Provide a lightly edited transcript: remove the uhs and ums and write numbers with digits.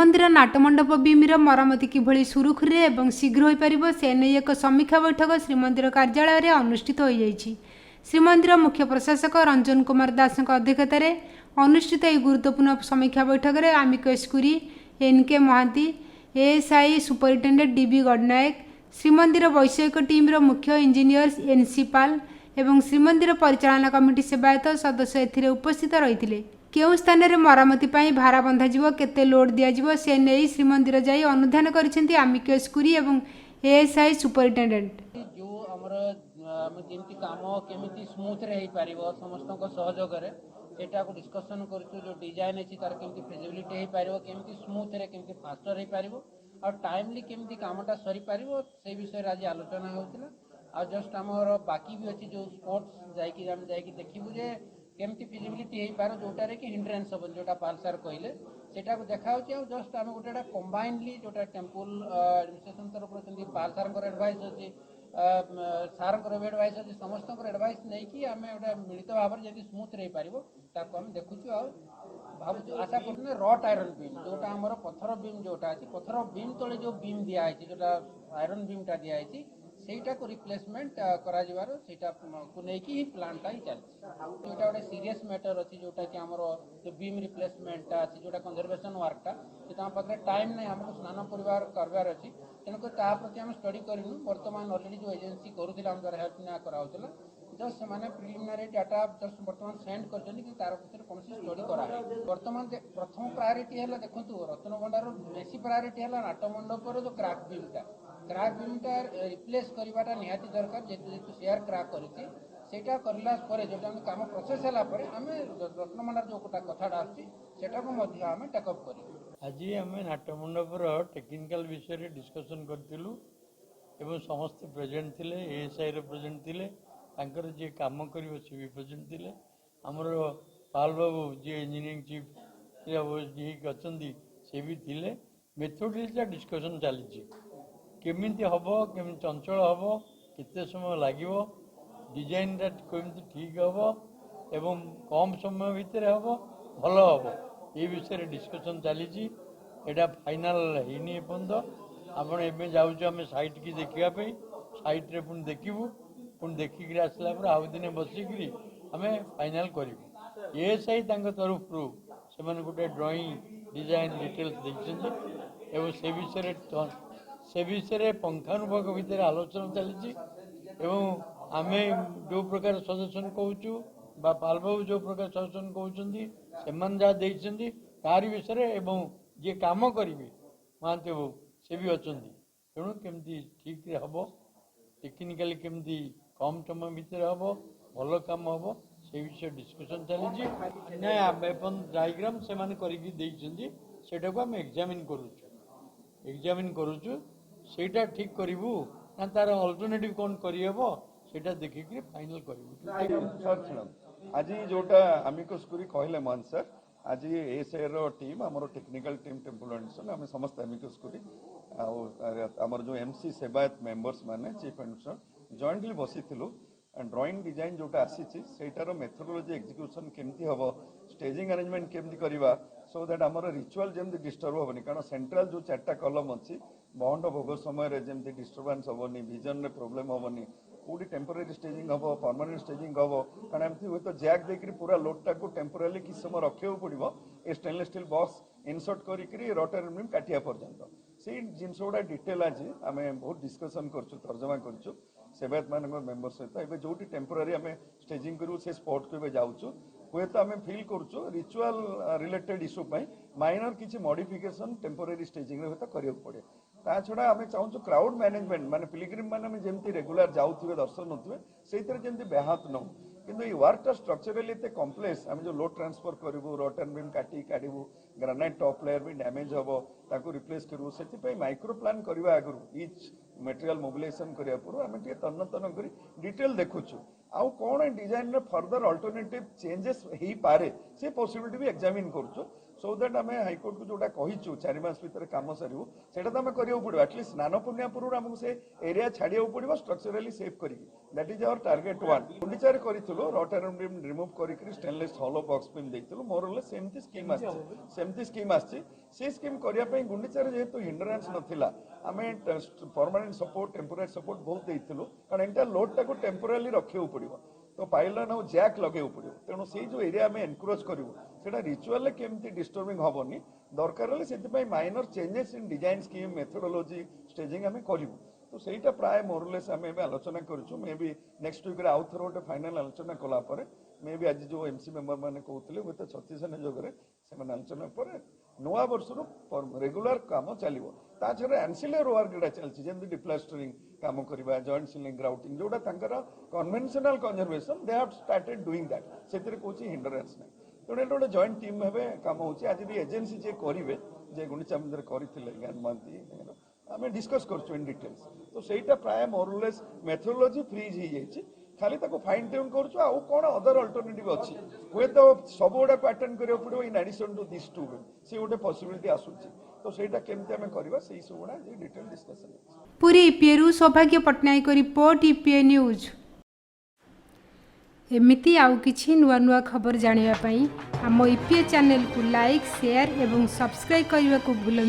श्रीमंदिर नाटमंडप बीम्र मरम्मति किभଳି सुरुखुरी एवं शीघ्र हो पारिबो से नै एक समीक्षा बैठक श्रीमंदिर कार्यालय रे अनुष्ठित होई जायछि। श्रीमंदिर मुख्य प्रशासक रंजन कुमार दास अध्यक्षतार अनुष्ठित यह गुरुत्वपूर्ण समीक्षा बैठक में amicus curiae, NK Mohanty, ASI superintendent DB Gadanayak, Srimandir वैषयिक टीम्र मुख्य इंजीनियर्स एनसी पाल एवं श्रीमंदिर परिचालना कमिटी सेवायत सदस्य एथिरे उपस्थित रहिथिले। केउं स्थान में मरामती भारा बंधाଯିव, केते लोड दियाजिव से नहीं श्रीमंदिर जाई अनुधान करिसेंती आमिकस कुरी एवं एएसआई सुपरिटेडेंट। जो हमर जेमती काम केमिति स्मूथ रे हेई पारिबो समस्त को सहयोग करे सेटा को डिस्कशन करछु। जो डिजाइन अछि तार केमिति फिजिबिलिटी हेई पारिबो, केमिति स्मूथ रे केमिति फास्टर हेई पारिबो और टाइमली केमिति कामटा सरी पारिबो से विषय आज आलोचना होउतिला। आ जस्ट हमर बाकी भी अछि जो स्पोर्ट्स जायकी हम जायकी देखिबु जे केमिति फिजिबिलिटी हेई पारो जोटा रे कि हिंड्रेंस हबन जोटा पालसार कहले सेटा को देखा होछि। आ जस्ट हम गोटेटा कंबाइनली जोटा टेंपल एडमिनिस्ट्रेशन तरफ रखि पालसार को एडवाइस अछि, सार एडवाइस अच्छी समस्त एडवाइस नहीं कि आम गोटे मिलित भाव में जब स्मूथ रही पार आम देखुचु आ भावुँ आशा कर रट आयरन बीम जोटा आम पथर बीम जोटा अच्छी पथर बीम तले जो बीम दिखाई जोटा आयरन बीमटा दिखाई सेटा को रिप्लेसमेंट को लेकिन ही प्लांटा ही चलती। जोटा गोटे सीरीयस मैटर अच्छी जोटा कि आम जो बीम रिप्लेसमेंट अच्छी जोटा कंजर्वेशन वर्कटा से पाखे टाइम ना आमको स्नान करवार अच्छी तेणुक प्रति आम स्टडी करूँ। बर्तमान अलरेडी जो एजेन्सी करूला द्वारा हेल्प ना कराला just say preliminary data just बर्तमान सेंड कर तार पक्ष कौन स्टडी करा बर्तमान प्रथम प्रायोरीटी है देखो रत्नभंडार बेसी प्रायोरीटी है नाटमंडपर जो क्राक बीमटा रिप्लेस करवाटा निहाती दरकार जेहेतु शेयर क्राक करला जो काम प्रोसेस है आम रत्नभंडार जो कथाटा आम टेकअप कर आज आम नाटमंडपर टेक्निकल विषय डिस्कसन करूँ एवं समस्त प्रेजेंट थे, एएसआई प्रेजेंट थे, तांकर जे काम कर भी प्रेजेंट थे, आमर पाल बाबू जी इंजीनियरिंग चीफ जी अच्छा से भी थे। मेथोडोलॉजी डिस्कसन चली केमिति हम केमी चंचल हम केते समय लगे डिजाइन केमी ठीक हम एवं कम समय भितर हम भल हम ये विषय डिस्कसन चली फाइनाल होनी एपर्यंत आपण एवं जाऊँ आम सैट की देखापी सैट्रे पुणी देखू पुणी देखिक आसला आउ दिन बसिक आम फाइनाल करूँ। एएसआई तरफ से गोटे ड्राइंग डिजाइन डिटेल्स देखते से विषय पंखानुभाग भितर आलोचना चली आम जो प्रकार सजेसन कहूँ पालबाबू जो प्रकार सजेसन कहते जहाँ देखते तार विषय एवं जी काम करेंगे महांती बाबू से भी अच्छा तेणु केमती ठीक हम टेक्निकाली केमती कम समय भितर हम भल काम हम से विषय डिस्कसन चली डायग्राम से को आम एग्जामिन करुचु सेटा ठीक करूँ ना तार अल्टरनेटिव कौन करहब से देखिक फाइनल करूँ। आज जोटा आमिकस कुरी कहले मान सर आज एएसआई टीम आम टेक्निकल टीम टेम्पल एडमिनिस्ट्रेशन आम समस्त आमिकस कुरी आमर जो एमसी सेवायत मेंबर्स माने चीफ एडमिनिस्ट्रेटर जॉइंटली बसी ड्राइंग डिजाइन जोटा आसी सेटार मेथोडोलॉजी एग्जीक्यूशन केमती हम स्टेजिंग अरेंजमेंट केमती करवा सो दैट आमर रिचुअल जमी डिस्टर्ब हेनी कारण सेंट्रल जो 4टा कलम अच्छी बहंड भोग समय जमी डिस्टर्बांस हेनी विजन में प्रोब्लेम हेनी कौटी टेम्पोरारी स्टेजिंग हम परमानेंट स्टेजिंग हम कारण एमती हुए तो जैक देकर पूरा लोडटा को टेम्पोरारी किस समय रखा पड़ो ए स्टेनलेस स्टील बॉक्स इनसर्ट करी रटर बीम काटिया पर्यंत से जिन गुड़ा डिटेल आज आम बहुत डिस्कसन करूँ तर्जमा करूँ सेवायत मान मेम्बर सहित एवं जो टेम्पोरारी आम स्टेजिंग करूँ से स्पॉट को जाऊँ हुए तो आम फिल करूँ रिचुअल रिलेटेड इश्यू माइनर किसी मॉडिफिकेशन टेम्पोरारी स्टेजिंग हुए करा पड़े ता छड़ा आम चाहूँ क्राउड मैनेजमेंट माने पिलग्रिम माने जमी रेगुलर जाऊे दर्शन होते से जमी व्याहत न किंतु ये वर्कटा स्ट्रक्चरली एत कम्प्लेक्स आम जो लोड ट्रांसफर करूँ रटर बीम काटू ग्रानाइट टॉप लेयर भी डैमेज हम ताको रिप्लेस करूँ से माइक्रो प्लान करने आगु इच मटेरियल मोबिलाइजेशन करने पूर्व आम तन्न तन्न कर डिटेल देखुचु आउ कौन डिजाइन फर्दर अल्टरनेटिव चेंजेस हो पारे से पॉसिबिलिटी भी एग्जामिन करूँ सो दैट आम हाइकोर्ट को जोटा कहीचु 4 मास भितर काम सरू से करिया पड़ो एटलिस्ट स्नान पूर्णिमा पूर्व आमको से एरिया छाड़िया पड़ो स्ट्रक्चराली सेफ करिकी दैट इज आवर टार्गेट 1 गुंडीचार करूँ रटर रिमूव करके स्टेनलेस हॉलो बॉक्स पिन देइथिलु मोरले सेमती स्कीम आछि से स्कीम करने गुंडीचार जेहेतु हिंडरान्स नथिला आमे परमानेंट सपोर्ट टेम्पोरारी सपोर्ट बहुत देइथिलु कारण एंटा लोड टाको टेम्पोरारी रखियो पड़ो तो पाइलन और जैक लगे पड़ो तेणु से जो एरिया आम एनक्रोच करूँ से रिचुअल केमती डिस्टर्बिंग हेनी दरकार से minor changes in design scheme methodology staging आम करूँ तो सहीटा प्राय मोरलेस आम आलोचना करूँ मे बी नेक्स्ट वीक आउ थर गोटे फाइनाल आलोचना कलापर मे बी आज जो एमसी मेंबर मैंने कहते हुए तो 36 नियोगे से आलोचना पर नुआ वर्ष रेगुलर काम चलो छाड़ एनसिलर वर्क जोड़ा चलती जमी डिप्लास्टरिंग काम करवा जॉइंट सिलिंग ग्राउटिंग जोड़ा conventional conservation they have started doing that से कौन हिंडरान्स ना तेणु गोटे जॉइंट टीम भाव काम होची आज भी एजेंसी जे करेंगे जे गुंडीचा मंदिर करते ज्ञान महांती आम डिस्कस कर इन डिटेल्स तो सहीटा प्राय मोरलेस मेथोडोलॉजी फ्रीज हो जाए खाली फाइन ट्यून करूँ कौन अदर अल्टरनेटिव अच्छी हुए तो सब गुड़ा अटेंड करा पड़ो इन एडिशन टू दिस 2 से गोटे पॉसिबिलिटी आसूची तो सहीटा केमती आम करवा से सब गुड़ा डिटेल डिस्कशन पुरी ईपीएरू सौभाग्य पट्टनायक रिपोर्ट ईपीए न्यूज। एमिति आउ किछि नुआ नुआ खबर जानिबा पई हम ईपीए चैनल को लाइक शेयर एवं सब्सक्राइब करने को भूल